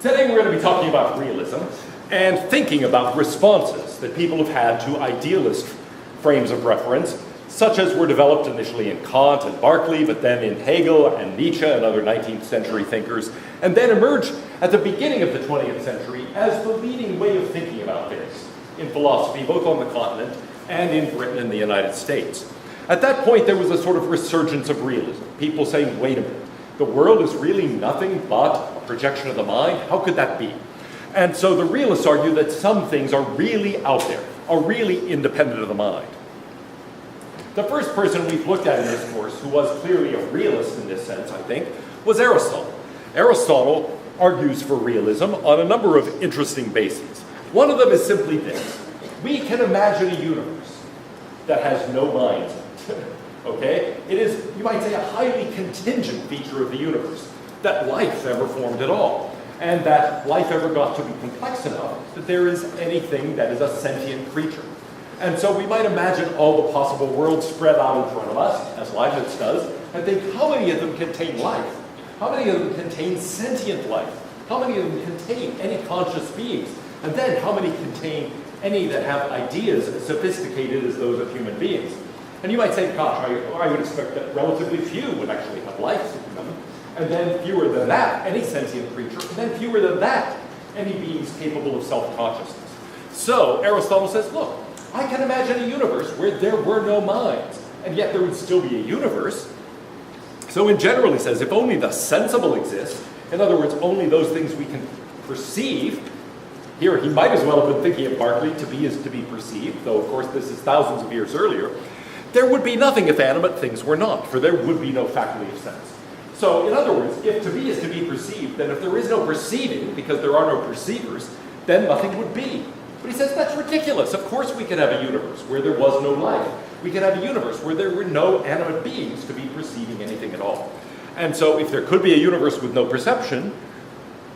Today we're going to be talking about realism and thinking about responses that people have had to idealist frames of reference, such as were developed initially in Kant and Berkeley, but then in Hegel and Nietzsche and other 19th century thinkers, and then emerged at the beginning of the 20th century as the leading way of thinking about things in philosophy, both on the continent and in Britain and the United States. At that point, there was a sort of resurgence of realism. People saying, wait a minute, the world is really nothing but a projection of the mind? How could that be? And so the realists argue that some things are really out there, are really independent of the mind. The first person we've looked at in this course, who was clearly a realist in this sense, I think, was Aristotle. Aristotle argues for realism on a number of interesting bases. One of them is simply this. We can imagine a universe that has no minds in it. Okay? It is, you might say, a highly contingent feature of the universe, that life ever formed at all, and that life ever got to be complex enough that there is anything that is a sentient creature. And so we might imagine all the possible worlds spread out in front of us, as Leibniz does, and think, how many of them contain life? How many of them contain sentient life? How many of them contain any conscious beings? And then how many contain any that have ideas as sophisticated as those of human beings? And you might say, gosh, I would expect that relatively few would actually have life in them. And then fewer than that, any sentient creature. And then fewer than that, any beings capable of self-consciousness. So Aristotle says, look, I can imagine a universe where there were no minds, and yet there would still be a universe. So in general, he says, if only the sensible exist, in other words, only those things we can perceive. Here, he might as well have been thinking of Berkeley, to be is to be perceived, though of course this is thousands of years earlier. There would be nothing if animate things were not, for there would be no faculty of sense. So in other words, if to be is to be perceived, then if there is no perceiving, because there are no perceivers, then nothing would be. But he says that's ridiculous. Of course we could have a universe where there was no life. We could have a universe where there were no animate beings to be perceiving anything at all. And so if there could be a universe with no perception,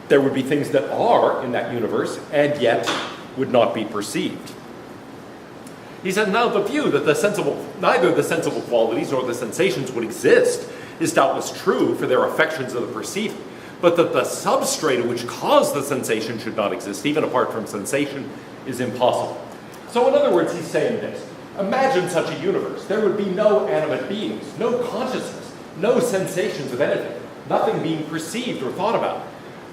there would be things that are in that universe and yet would not be perceived. He said, now the view that neither the sensible qualities nor the sensations would exist is doubtless true for their affections of the perceiving, but that the substrata which cause the sensation should not exist, even apart from sensation, is impossible. So in other words, he's saying this. Imagine such a universe. There would be no animate beings, no consciousness, no sensations of anything, nothing being perceived or thought about.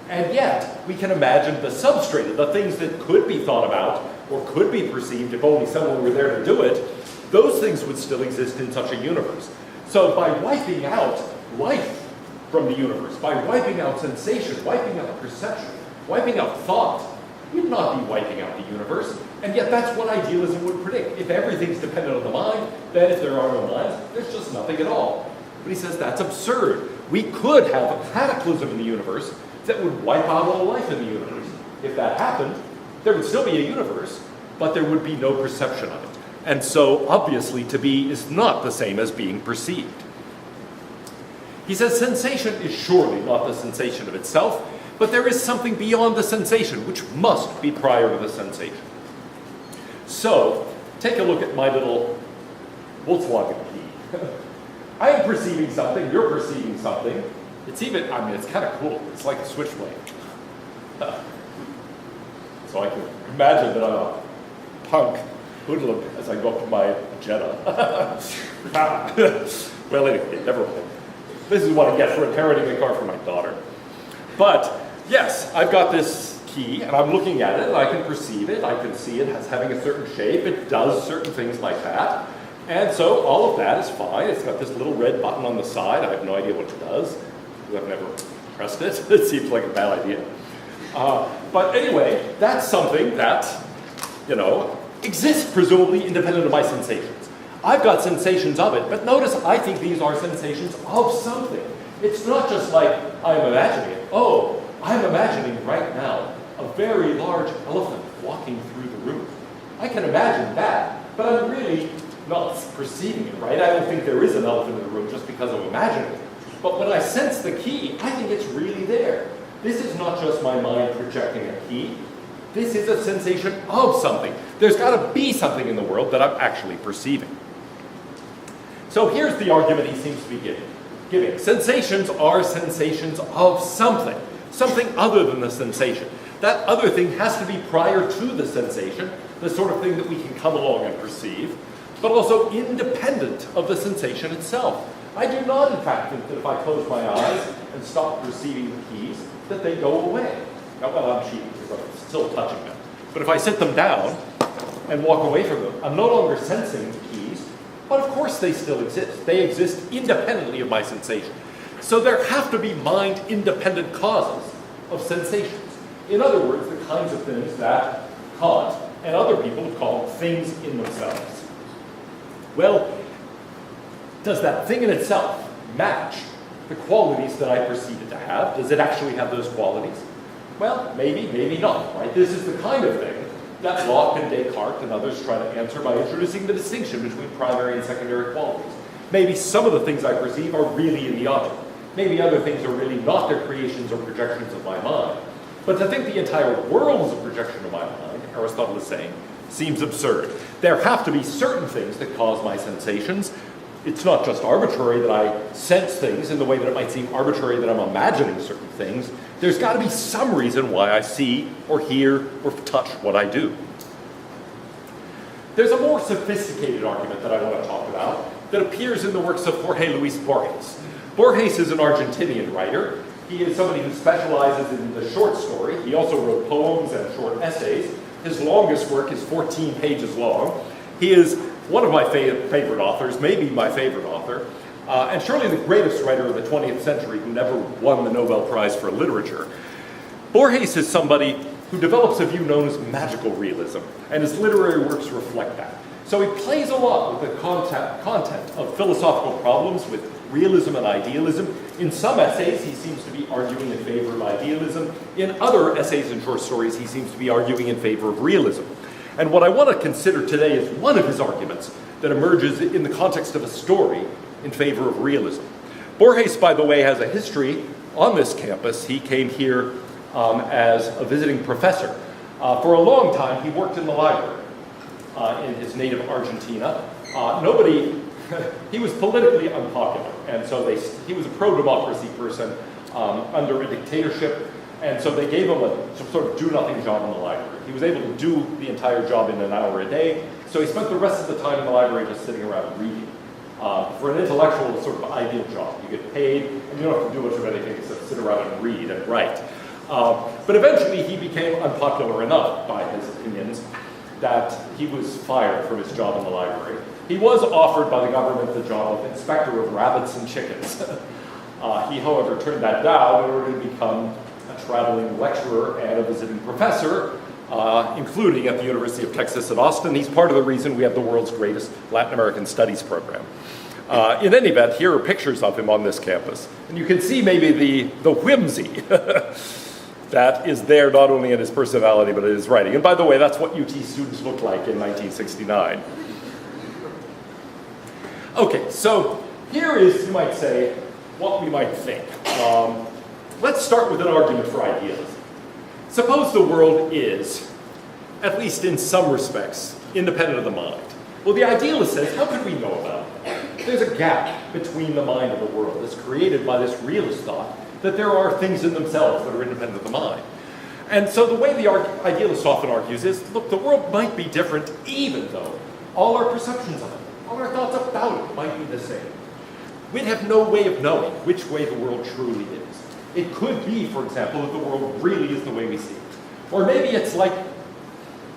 And yet, we can imagine the substrata, the things that could be thought about or could be perceived if only someone were there to do it. Those things would still exist in such a universe. So by wiping out life from the universe, by wiping out sensation, wiping out perception, wiping out thought, we'd not be wiping out the universe. And yet that's what idealism would predict. If everything's dependent on the mind, then if there are no minds, there's just nothing at all. But he says that's absurd. We could have a cataclysm in the universe that would wipe out all life in the universe. If that happened, there would still be a universe, but there would be no perception of it. And so, obviously, to be is not the same as being perceived. He says sensation is surely not the sensation of itself, but there is something beyond the sensation, which must be prior to the sensation. So, take a look at my little Volkswagen key. I am perceiving something, you're perceiving something. It's even, it's kind of cool. It's like a switchblade. So I can imagine that I'm a punk hoodlum as I go up to my Jetta. Well, anyway, never mind. This is what I get for inheriting a car from my daughter. But, yes, I've got this key, and I'm looking at it, and I can perceive it. I can see it as having a certain shape. It does certain things like that. And so all of that is fine. It's got this little red button on the side. I have no idea what it does. I've never pressed it. It seems like a bad idea. But anyway, that's something that, exists presumably independent of my sensations. I've got sensations of it, but notice I think these are sensations of something. It's not just like I'm imagining it. Oh, I'm imagining right now a very large elephant walking through the room. I can imagine that, but I'm really not perceiving it, right? I don't think there is an elephant in the room just because I'm imagining it. But when I sense the key, I think it's really there. This is not just my mind projecting a key. This is a sensation of something. There's got to be something in the world that I'm actually perceiving. So here's the argument he seems to be giving. Sensations are sensations of something. something other than the sensation. That other thing has to be prior to the sensation, the sort of thing that we can come along and perceive, but also independent of the sensation itself. I do not, in fact, think that if I close my eyes and stop perceiving the keys, that they go away. Now, well, I'm cheating because I'm still touching them. But if I sit them down and walk away from them, I'm no longer sensing the keys, but of course they still exist. They exist independently of my sensation. So there have to be mind-independent causes of sensations. In other words, the kinds of things that Kant and other people call things in themselves. Well, does that thing in itself match the qualities that I perceive it to have? Does it actually have those qualities? Well, maybe, maybe not, right? This is the kind of thing that Locke and Descartes and others try to answer by introducing the distinction between primary and secondary qualities. Maybe some of the things I perceive are really in the object. Maybe other things are really not their creations or projections of my mind. But to think the entire world is a projection of my mind, Aristotle is saying, seems absurd. There have to be certain things that cause my sensations. It's not just arbitrary that I sense things in the way that it might seem arbitrary that I'm imagining certain things. There's got to be some reason why I see or hear or touch what I do. There's a more sophisticated argument that I want to talk about that appears in the works of Jorge Luis Borges. Borges is an Argentinian writer. He is somebody who specializes in the short story. He also wrote poems and short essays. His longest work is 14 pages long. He is one of my favorite authors, maybe my favorite author, and surely the greatest writer of the 20th century who never won the Nobel Prize for Literature. Borges is somebody who develops a view known as magical realism, and his literary works reflect that. So he plays a lot with the content of philosophical problems, with realism and idealism. In some essays, he seems to be arguing in favor of idealism. In other essays and short stories, he seems to be arguing in favor of realism. And what I want to consider today is one of his arguments that emerges in the context of a story in favor of realism. Borges, by the way, has a history on this campus. He came here as a visiting professor. For a long time, he worked in the library in his native Argentina. He was politically unpopular, and so he was a pro-democracy person under a dictatorship, and so they gave him a sort of do-nothing job in the library. He was able to do the entire job in an hour a day, so he spent the rest of the time in the library just sitting around reading. For an intellectual, it's sort of an ideal job. You get paid, and you don't have to do much of anything except sit around and read and write. But eventually he became unpopular enough by his opinions that he was fired from his job in the library. He was offered by the government the job of inspector of rabbits and chickens. He, however, turned that down in order to become a traveling lecturer and a visiting professor, including at the University of Texas at Austin. He's part of the reason we have the world's greatest Latin American studies program. In any event, here are pictures of him on this campus. And you can see maybe the whimsy that is there not only in his personality but in his writing. And by the way, that's what UT students looked like in 1969. Okay, so here is, you might say, what we might think. Let's start with an argument for idealism. Suppose the world is, at least in some respects, independent of the mind. Well, the idealist says, how could we know about it? There's a gap between the mind and the world that's created by this realist thought that there are things in themselves that are independent of the mind. And so the way the idealist often argues is, look, the world might be different even though all our perceptions of it, all our thoughts about it might be the same. We'd have no way of knowing which way the world truly is. It could be, for example, that the world really is the way we see it. Or maybe it's like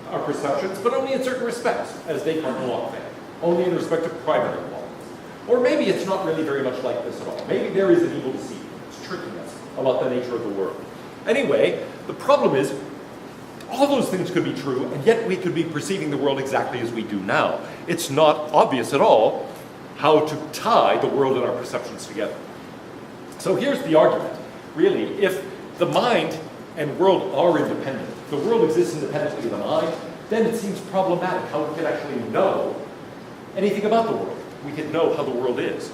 our perceptions, but only in certain respects, as Descartes and Locke found, only in respect of primary qualities. Or maybe it's not really very much like this at all. Maybe there is an evil deceit. It's tricking us about the nature of the world. Anyway, the problem is, all those things could be true, and yet we could be perceiving the world exactly as we do now. It's not obvious at all how to tie the world and our perceptions together. So here's the argument. Really, if the mind and world are independent, the world exists independently of the mind, then it seems problematic how we could actually know anything about the world. We could know how the world is.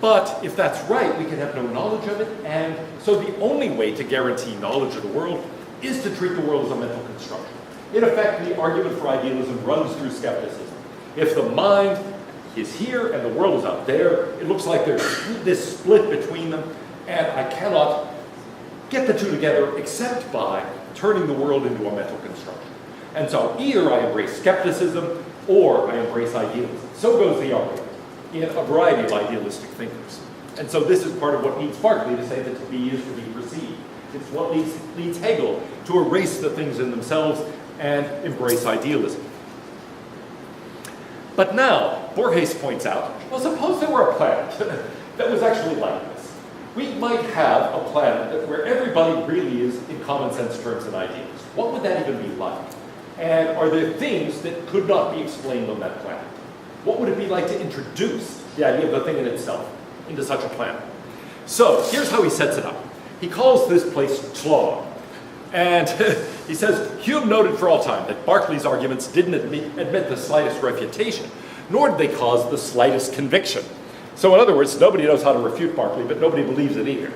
But if that's right, we can have no knowledge of it, and so the only way to guarantee knowledge of the world is to treat the world as a mental construction. In effect, the argument for idealism runs through skepticism. If the mind is here and the world is out there, it looks like there's this split between them, and I cannot get the two together except by turning the world into a mental construction. And so either I embrace skepticism or I embrace idealism. So goes the argument in a variety of idealistic thinkers. And so this is part of what leads Berkeley to say that to be is to be perceived. It's what leads Hegel to erase the things in themselves and embrace idealism. But now, Borges points out, well, suppose there were a planet that was actually like this. We might have a planet where everybody really is, in common sense terms, an idealist. What would that even be like? And are there things that could not be explained on that planet? What would it be like to introduce the idea of the thing in itself into such a planet? So here's how he sets it up. He calls this place Tlon. And he says, Hume noted for all time that Berkeley's arguments didn't admit the slightest refutation, nor did they cause the slightest conviction. So in other words, nobody knows how to refute Berkeley, but nobody believes it either,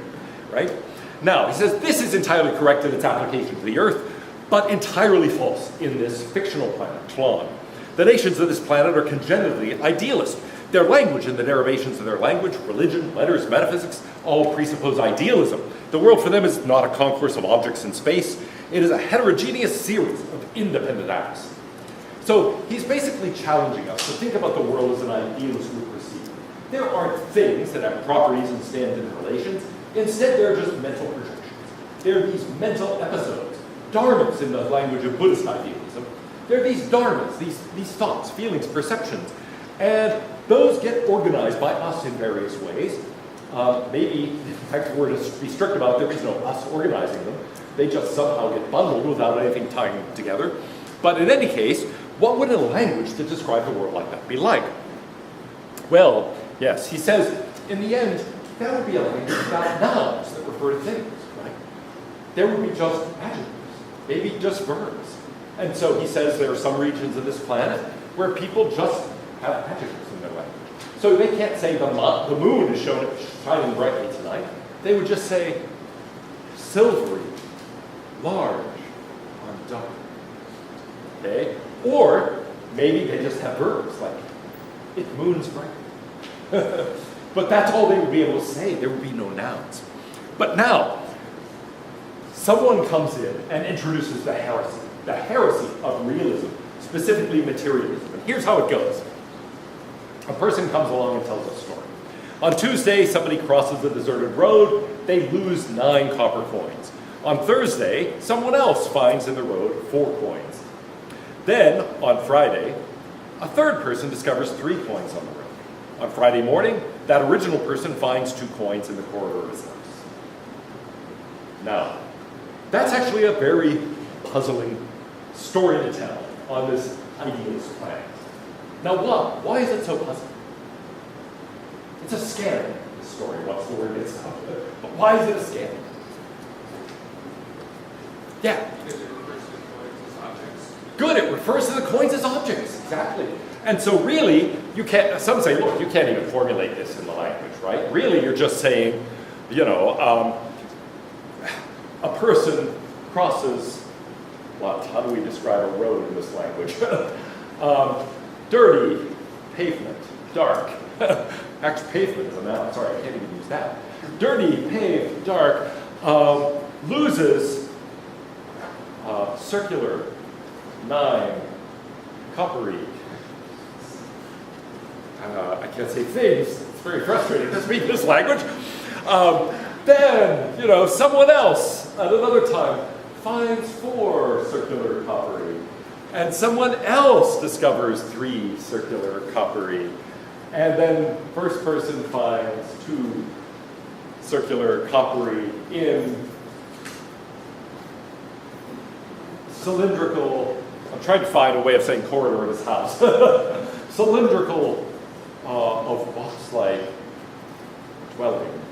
right? Now, he says, this is entirely correct in its application to the Earth, but entirely false in this fictional planet, Tlon. The nations of this planet are congenitally idealist. Their language and the derivations of their language, religion, letters, metaphysics, all presuppose idealism. The world for them is not a concourse of objects in space. It is a heterogeneous series of independent acts. So he's basically challenging us to think about the world as an idealist would perceive. There aren't things that have properties and stand in relations. Instead, they're just mental projections. They're these mental episodes, dharmas in the language of Buddhist idealism. They're these dharmas, these thoughts, feelings, perceptions. And those get organized by us in various ways. Maybe, in fact, if we're to be strict about it, there is no us organizing them. They just somehow get bundled without anything tying them together. But in any case, what would a language to describe the world like that be like? Well, yes, he says, in the end, that would be a language about nouns that refer to things, right? There would be just adjectives, maybe just verbs. And so he says there are some regions of this planet where people just have adjectives in their language. So they can't say the moon is shining brightly tonight. They would just say silvery, large, or dark. Okay? Or maybe they just have verbs like it moons brightly. But that's all they would be able to say. There would be no nouns. But now, someone comes in and introduces the heresy of realism, specifically materialism. And here's how it goes. A person comes along and tells a story. On Tuesday, somebody crosses a deserted road. They lose 9 copper coins. On Thursday, someone else finds in the road 4 coins. Then, on Friday, a third person discovers 3 coins on the road. On Friday morning, that original person finds 2 coins in the corridor of his house. Now, that's actually a very puzzling story to tell on this idealist planet. Now, why is it so puzzling? It's a scam, this story, once the word gets out. But why is it a scam? Yeah. Because it refers to the coins as objects. Good, it refers to the coins as objects, exactly. And so really, you can't, some say, look, you can't even formulate this in the language, right? Really, you're just saying, a person crosses, how do we describe a road in this language? Dirty, pavement, dark. Actually, pavement is a noun, sorry, I can't even use that. Dirty, paved, dark, loses circular, 9, coppery. I can't say things, it's very frustrating to speak this language. Then, someone else at another time finds 4 circular coppery. And someone else discovers 3 circular coppery. And then first person finds 2 circular coppery in cylindrical, I'm trying to find a way of saying corridor in his house. Cylindrical of box-like dwelling.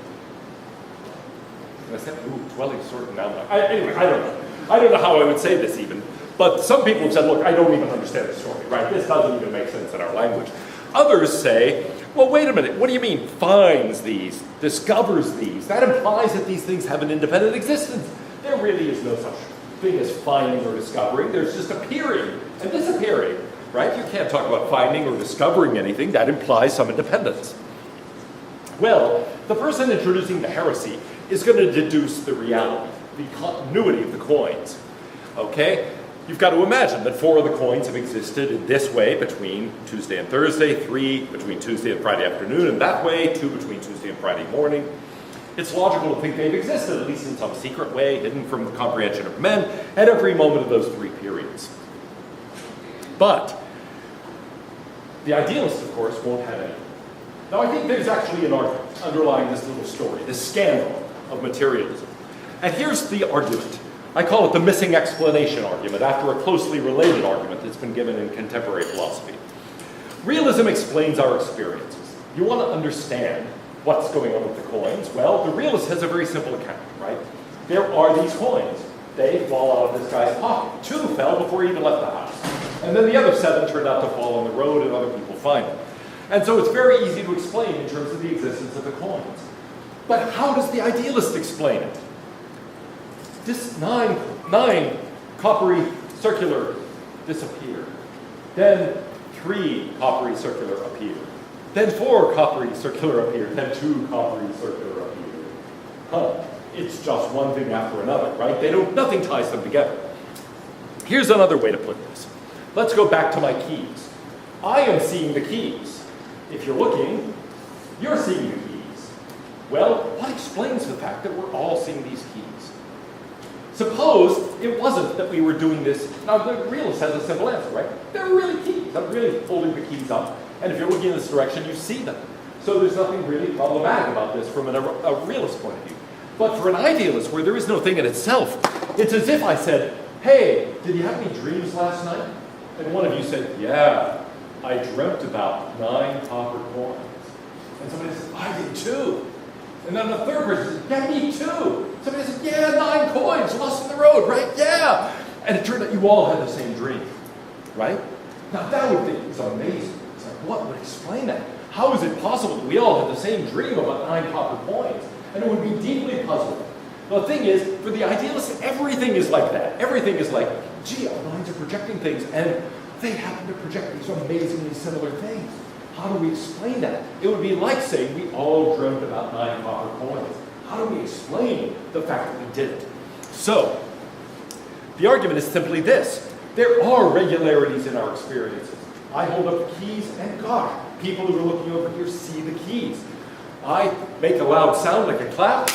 And I said, dwelling sort of now. Anyway, I don't know. I don't know how I would say this even. But some people have said, look, I don't even understand the story, right? This doesn't even make sense in our language. Others say, well, wait a minute, what do you mean finds these, discovers these? That implies that these things have an independent existence. There really is no such thing as finding or discovering. There's just appearing and disappearing, right? You can't talk about finding or discovering anything. That implies some independence. Well, the person introducing the heresy is going to deduce the reality, the continuity of the coins. Okay? You've got to imagine that 4 of the coins have existed in this way between Tuesday and Thursday, 3 between Tuesday and Friday afternoon, and that way, 2 between Tuesday and Friday morning. It's logical to think they've existed, at least in some secret way, hidden from the comprehension of men, at every moment of those 3 periods. But the idealist, of course, won't have any. Now, I think there's actually an argument underlying this little story, this scandal of materialism. And here's the argument. I call it the missing explanation argument, after a closely related argument that's been given in contemporary philosophy. Realism explains our experiences. You want to understand what's going on with the coins? Well, the realist has a very simple account, right? There are these coins. They fall out of this guy's pocket. 2 fell before he even left the house. And then the other 7 turned out to fall on the road and other people find them. And so it's very easy to explain in terms of the existence of the coins. But how does the idealist explain it? This 9 coppery circular disappear. Then 3 coppery circular appear. Then 4 coppery circular appear. Then 2 coppery circular appear. It's just one thing after another, right? Nothing ties them together. Here's another way to put this. Let's go back to my keys. I am seeing the keys. If you're looking, you're seeing the keys. Well, what explains the fact that we're all seeing these keys? Suppose it wasn't that we were doing this. Now, the realist has a simple answer, right? They're really keys. I'm really holding the keys up. And if you're looking in this direction, you see them. So there's nothing really problematic about this from a realist point of view. But for an idealist, where there is no thing in itself, it's as if I said, hey, did you have any dreams last night? And one of you said, yeah, I dreamt about 9 copper coins. And somebody said, I did too. And then the third person said, yeah, me too. Somebody said, yeah, 9 coins lost in the road, right? Yeah. And it turned out you all had the same dream, right? Now that would be amazing. It's like, what would explain that? How is it possible that we all had the same dream about 9 copper coins? And it would be deeply puzzling. The thing is, for the idealist, everything is like that. Everything is like, gee, our minds are projecting things, and they happen to project these amazingly similar things. How do we explain that? It would be like saying we all dreamt about 9 copper coins. How do we explain the fact that we did it? So, the argument is simply this. There are regularities in our experiences. I hold up the keys, and gosh, people who are looking over here see the keys. I make a loud sound like a clap,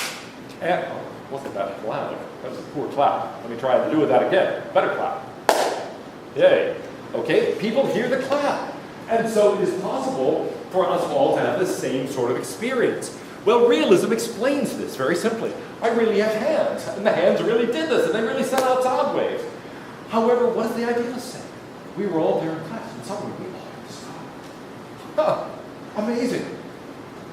and wasn't that loud? That was a poor clap. Let me try to do that again. Better clap. Yay. Okay, people hear the clap. And so it is possible for us all to have the same sort of experience. Well, realism explains this very simply. I really have hands, and the hands really did this, and they really sent out sound waves. However, what does the idealist say? We were all there in class, and suddenly we all had this clap. Amazing.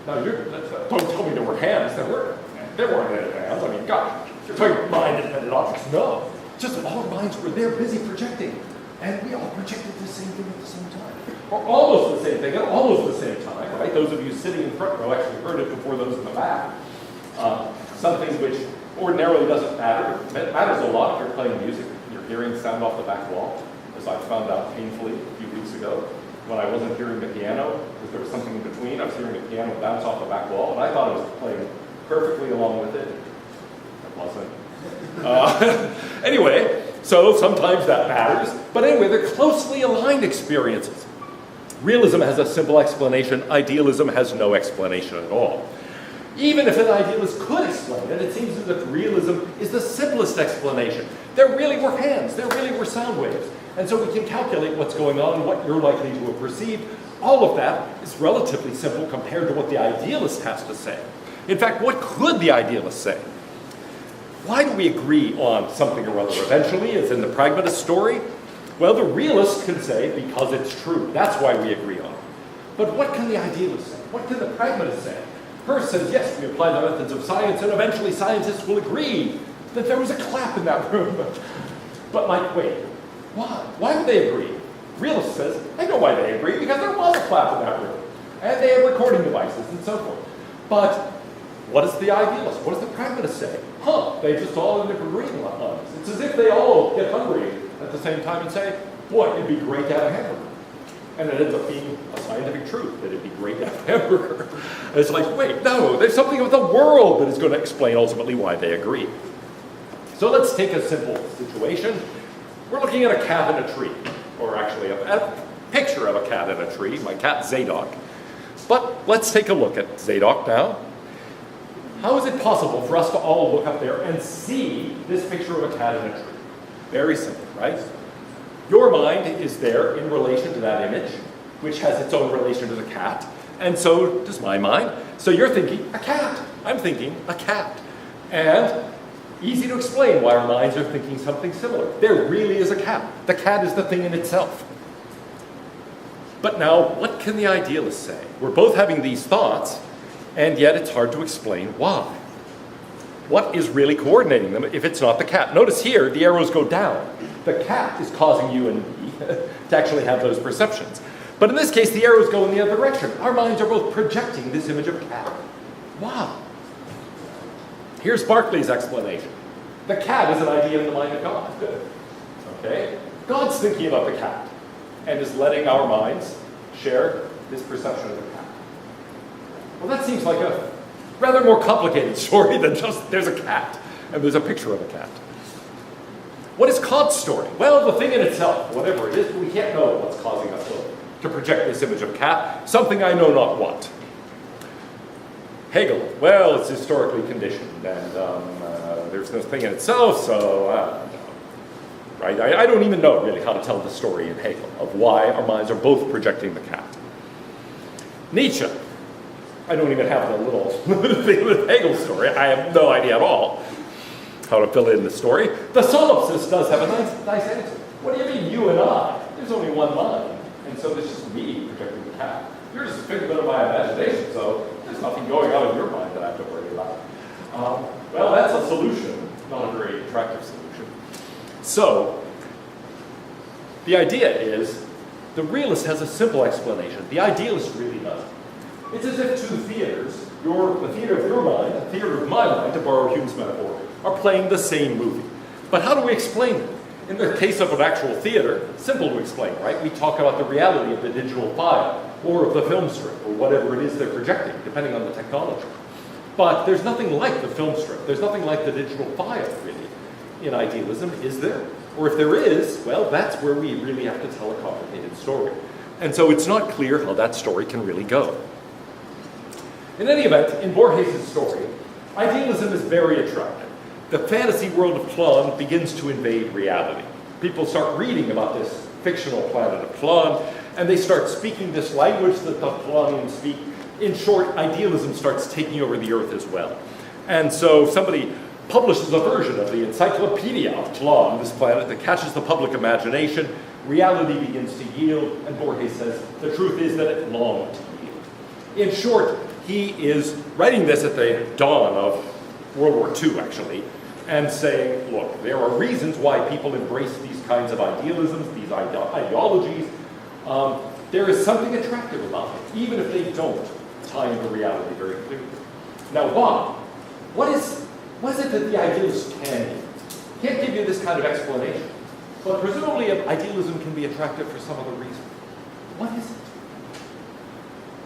Now, don't tell me there were hands. There weren't any hands. I mean, God, you're talking about mind-independent objects. No. Just that all our minds were there busy projecting. And we all projected the same thing at the same time. Or almost the same thing at almost the same time, right? Those of you sitting in front row actually heard it before those in the back. Something which ordinarily doesn't matter. It matters a lot if you're playing music and you're hearing sound off the back wall, as I found out painfully a few weeks ago. When I wasn't hearing the piano, because there was something in between, I was hearing the piano bounce off the back wall, and I thought I was playing perfectly along with it. It wasn't. Anyway, so sometimes that matters. But anyway, they're closely aligned experiences. Realism has a simple explanation. Idealism has no explanation at all. Even if an idealist could explain it, it seems as if realism is the simplest explanation. There really were hands. There really were sound waves. And so we can calculate what's going on and what you're likely to have perceived. All of that is relatively simple compared to what the idealist has to say. In fact, what could the idealist say? Why do we agree on something or other eventually, as in the pragmatist story? Well, the realist can say, because it's true. That's why we agree on it. But what can the idealist say? What can the pragmatist say? First says, yes, we apply the methods of science, and eventually scientists will agree that there was a clap in that room. But like, wait, why? Why would they agree? Realist says, I know why they agree, because there was a clap in that room. And they have recording devices and so forth. But what is the idealist? What does the pragmatist say? They just all end up agreeing on this. It's as if they all get hungry at the same time and say, boy, it'd be great to have a hamburger. And it ends up being a scientific truth that it'd be great to have a hamburger. And it's like, wait, no, there's something about the world that is going to explain ultimately why they agree. So let's take a simple situation. We're looking at a cat in a tree, or actually a picture of a cat in a tree, my cat Zadok. But let's take a look at Zadok now. How is it possible for us to all look up there and see this picture of a cat in a tree? Very simple, right? Your mind is there in relation to that image, which has its own relation to the cat, and so does my mind. So you're thinking, a cat. I'm thinking, a cat. And easy to explain why our minds are thinking something similar. There really is a cat. The cat is the thing in itself. But now, what can the idealist say? We're both having these thoughts, and yet it's hard to explain why. What is really coordinating them if it's not the cat? Notice here, the arrows go down. The cat is causing you and me to actually have those perceptions. But in this case, the arrows go in the other direction. Our minds are both projecting this image of cat. Wow. Here's Berkeley's explanation. The cat is an idea in the mind of God. Okay? God's thinking about the cat and is letting our minds share this perception of the cat. Well, that seems like a rather more complicated story than just there's a cat and there's a picture of a cat. What is Kant's story? Well, the thing in itself, whatever it is, we can't know what's causing us to project this image of cat, something I know not what. Hegel, well, it's historically conditioned, and there's no thing in itself, so I don't know. Right? I don't even know really how to tell the story in Hegel of why our minds are both projecting the cat. Nietzsche, I don't even have the little thing with Hegel's story. I have no idea at all how to fill in the story. The solipsist does have a nice answer. What do you mean, you and I? There's only one mind, and so there's just me projecting the cat. You're just a figment of my imagination, so there's nothing going on in your mind that I have to worry about. Well, that's a solution, not a very attractive solution. So, the idea is, the realist has a simple explanation. The idealist really doesn't. It's as if two theaters, the theater of your mind, the theater of my mind, to borrow Hume's metaphor, are playing the same movie. But how do we explain it? In the case of an actual theater, simple to explain, right? We talk about the reality of the digital file, or of the film strip, or whatever it is they're projecting, depending on the technology. But there's nothing like the film strip. There's nothing like the digital file, really, in idealism, is there? Or if there is, well, that's where we really have to tell a complicated story. And so it's not clear how that story can really go. In any event, in Borges' story, idealism is very attractive. The fantasy world of Plon begins to invade reality. People start reading about this fictional planet of Plon, and they start speaking this language that the Plonians speak. In short, idealism starts taking over the earth as well. And so somebody publishes a version of the Encyclopedia of Plon, this planet that catches the public imagination. Reality begins to yield, and Borges says the truth is that it longed to yield. In short, he is writing this at the dawn of World War II, actually, and saying, look, there are reasons why people embrace these kinds of idealisms, these ideologies. There is something attractive about it, even if they don't tie into reality very clearly. Now, Bob, what is it that the idealist can do? Can't give you this kind of explanation, but presumably idealism can be attractive for some other reason. What is it?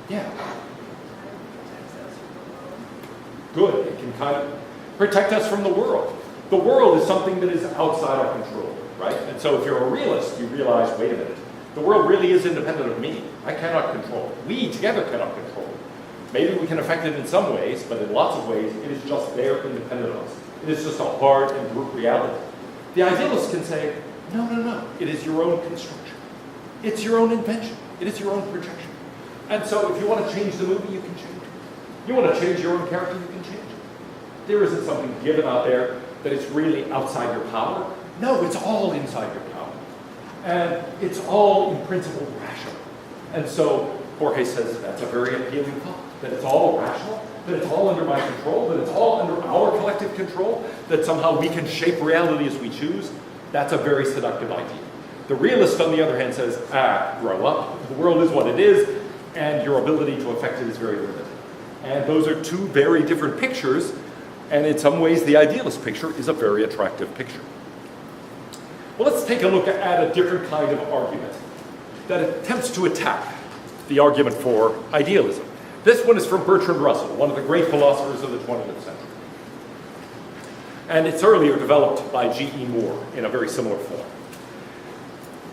Yeah. Good. It can kind of protect us from the world. The world is something that is outside our control, right? And so if you're a realist, you realize, wait a minute, the world really is independent of me. I cannot control it. We together cannot control it. Maybe we can affect it in some ways, but in lots of ways, it is just there independent of us. It is just a hard and brute reality. The idealist can say, no, it is your own construction. It's your own invention. It is your own projection. And so if you want to change the movie, you can change it. You want to change your own character, you can change it. There isn't something given out there that it's really outside your power. No, it's all inside your power. And it's all, in principle, rational. And so Jorge says that's a very appealing thought, that it's all rational, that it's all under my control, that it's all under our collective control, that somehow we can shape reality as we choose. That's a very seductive idea. The realist, on the other hand, says, grow up. The world is what it is, and your ability to affect it is very limited. And those are two very different pictures, and in some ways the idealist picture is a very attractive picture. Well, let's take a look at a different kind of argument. that attempts to attack the argument for idealism. This one is from Bertrand Russell, one of the great philosophers of the 20th century. And it's earlier developed by G.E. Moore in a very similar form.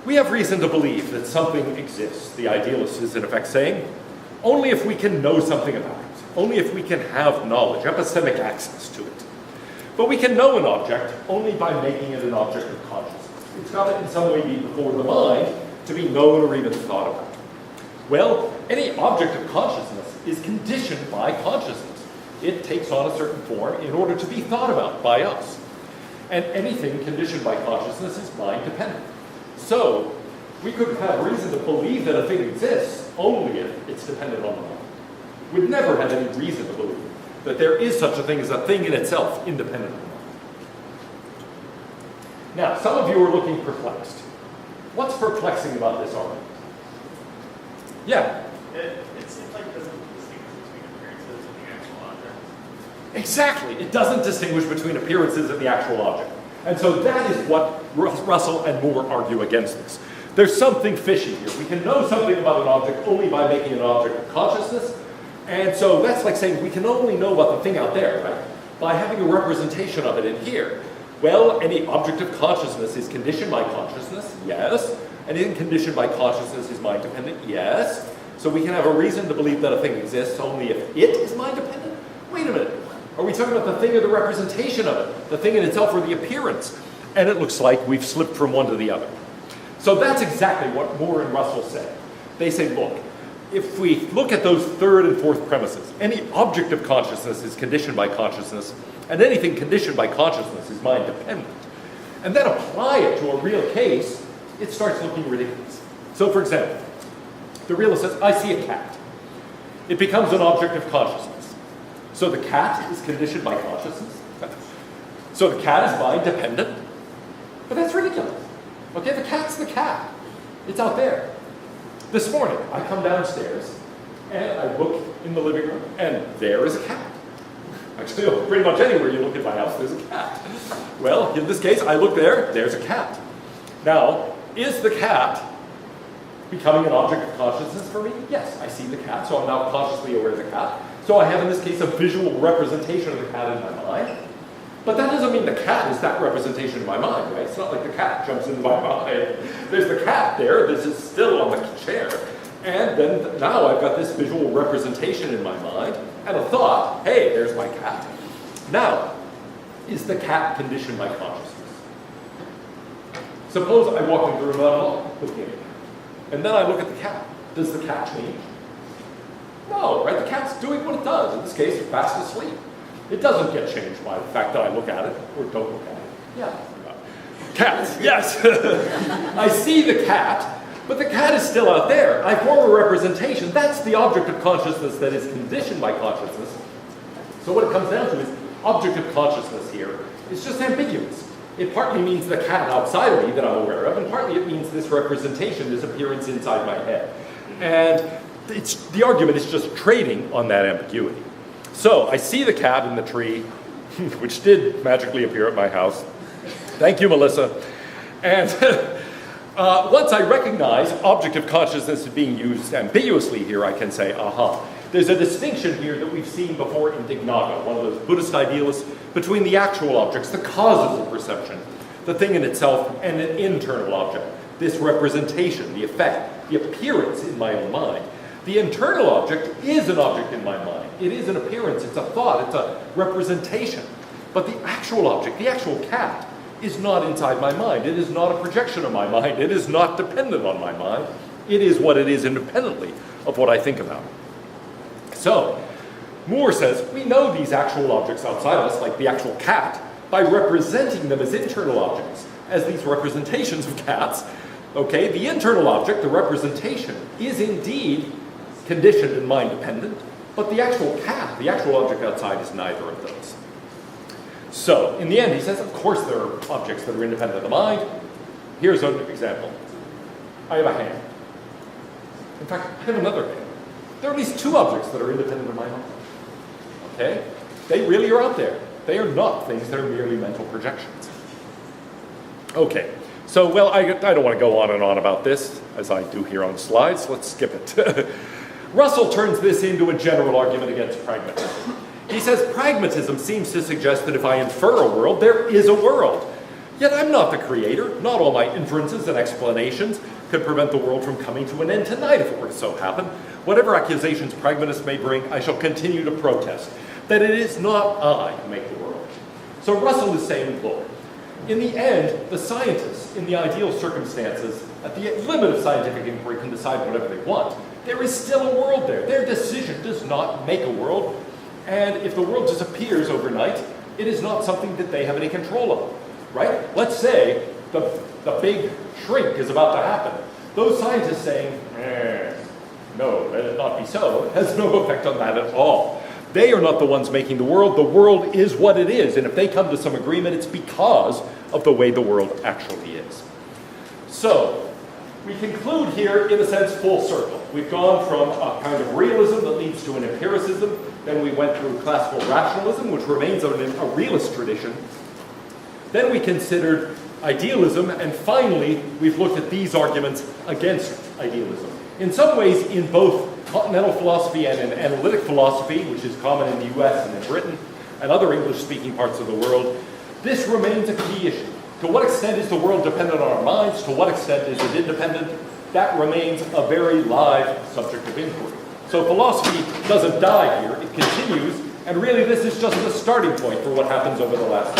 We have reason to believe that something exists, the idealist is in effect saying, only if we can know something about it, only if we can have knowledge, epistemic access to it. But we can know an object only by making it an object of consciousness. It's got to in some way be before the mind to be known or even thought about. Well, any object of consciousness is conditioned by consciousness. It takes on a certain form in order to be thought about by us. And anything conditioned by consciousness is mind dependent. So, we could have reason to believe that a thing exists only if it's dependent on the mind. We'd never have any reason to believe that there is such a thing as a thing in itself independent of the mind. Now, some of you are looking perplexed. What's perplexing about this argument? Yeah? It seems like it doesn't distinguish between appearances and the actual object. Exactly. It doesn't distinguish between appearances and the actual object. And so that is what Russell and Moore argue against this. There's something fishy here. We can know something about an object only by making it an object of consciousness. And so that's like saying we can only know about the thing out there, right? By having a representation of it in here. Well, any object of consciousness is conditioned by consciousness, yes. Anything conditioned by consciousness is mind dependent, yes. So we can have a reason to believe that a thing exists only if it is mind dependent? Wait a minute. Are we talking about the thing or the representation of it? The thing in itself or the appearance? And it looks like we've slipped from one to the other. So that's exactly what Moore and Russell say. They say, look, if we look at those third and fourth premises, any object of consciousness is conditioned by consciousness, and anything conditioned by consciousness is mind dependent, and then apply it to a real case, it starts looking ridiculous. So for example, the realist says, I see a cat. It becomes an object of consciousness. So the cat is conditioned by consciousness. So the cat is mind dependent. But that's ridiculous. Okay, the cat's the cat. It's out there. This morning, I come downstairs, and I look in the living room, and there is a cat. Actually, pretty much anywhere you look at my house, there's a cat. Well, in this case, I look there, there's a cat. Now, is the cat becoming an object of consciousness for me? Yes, I see the cat, so I'm now consciously aware of the cat. So I have, in this case, a visual representation of the cat in my mind. But that doesn't mean the cat is that representation in my mind, right? It's not like the cat jumps into my mind. There's the cat there, this is still on the chair. And then now I've got this visual representation in my mind, and a thought, hey, there's my cat. Now, is the cat conditioned by consciousness? Suppose I walk into the room and I'm looking at it, and then I look at the cat. Does the cat change? No, right? The cat's doing what it does. In this case, it's fast asleep. It doesn't get changed by the fact that I look at it or don't look at it. Yeah. Cats, yes. I see the cat, but the cat is still out there. I form a representation. That's the object of consciousness that is conditioned by consciousness. So what it comes down to is object of consciousness here is just ambiguous. It partly means the cat outside of me that I'm aware of, and partly it means this representation, this appearance inside my head. And the argument is just trading on that ambiguity. So I see the cat in the tree, which did magically appear at my house. Thank you, Melissa. And once I recognize object of consciousness is being used ambiguously here, I can say, aha. There's a distinction here that we've seen before in Dignaga, one of those Buddhist idealists, between the actual objects, the causes of perception, the thing in itself, and an internal object. This representation, the effect, the appearance in my own mind. The internal object is an object in my mind. It is an appearance, it's a thought, it's a representation. But the actual object, the actual cat, is not inside my mind. It is not a projection of my mind. It is not dependent on my mind. It is what it is independently of what I think about. So, Moore says, we know these actual objects outside of us, like the actual cat, by representing them as internal objects, as these representations of cats. Okay, the internal object, the representation, is indeed conditioned and mind-dependent, but the actual cat, the actual object outside, is neither of those. So, in the end, he says, of course there are objects that are independent of the mind. Here's an example. I have a hand. In fact, I have another hand. There are at least two objects that are independent of my mind. Okay? They really are out there. They are not things that are merely mental projections. Okay, So, well, I don't want to go on and on about this, as I do here on slides. Let's skip it. Russell turns this into a general argument against pragmatism. He says pragmatism seems to suggest that if I infer a world, there is a world. Yet I'm not the creator. Not all my inferences and explanations could prevent the world from coming to an end tonight if it were to so happen. Whatever accusations pragmatists may bring, I shall continue to protest that it is not I who make the world. So Russell is saying, look, in the end, the scientists, in the ideal circumstances, at the limit of scientific inquiry, can decide whatever they want. There is still a world there. Their decision does not make a world. And if the world disappears overnight, it is not something that they have any control of, right? Let's say the big shrink is about to happen. Those scientists saying, no, let it not be so, has no effect on that at all. They are not the ones making the world. The world is what it is. And if they come to some agreement, it's because of the way the world actually is. So, we conclude here, in a sense, full circle. We've gone from a kind of realism that leads to an empiricism. Then we went through classical rationalism, which remains a realist tradition. Then we considered idealism. And finally, we've looked at these arguments against idealism. In some ways, in both continental philosophy and in analytic philosophy, which is common in the US and in Britain and other English-speaking parts of the world, this remains a key issue. To what extent is the world dependent on our minds? To what extent is it independent? That remains a very live subject of inquiry. So philosophy doesn't die here, it continues, and really this is just the starting point for what happens over the last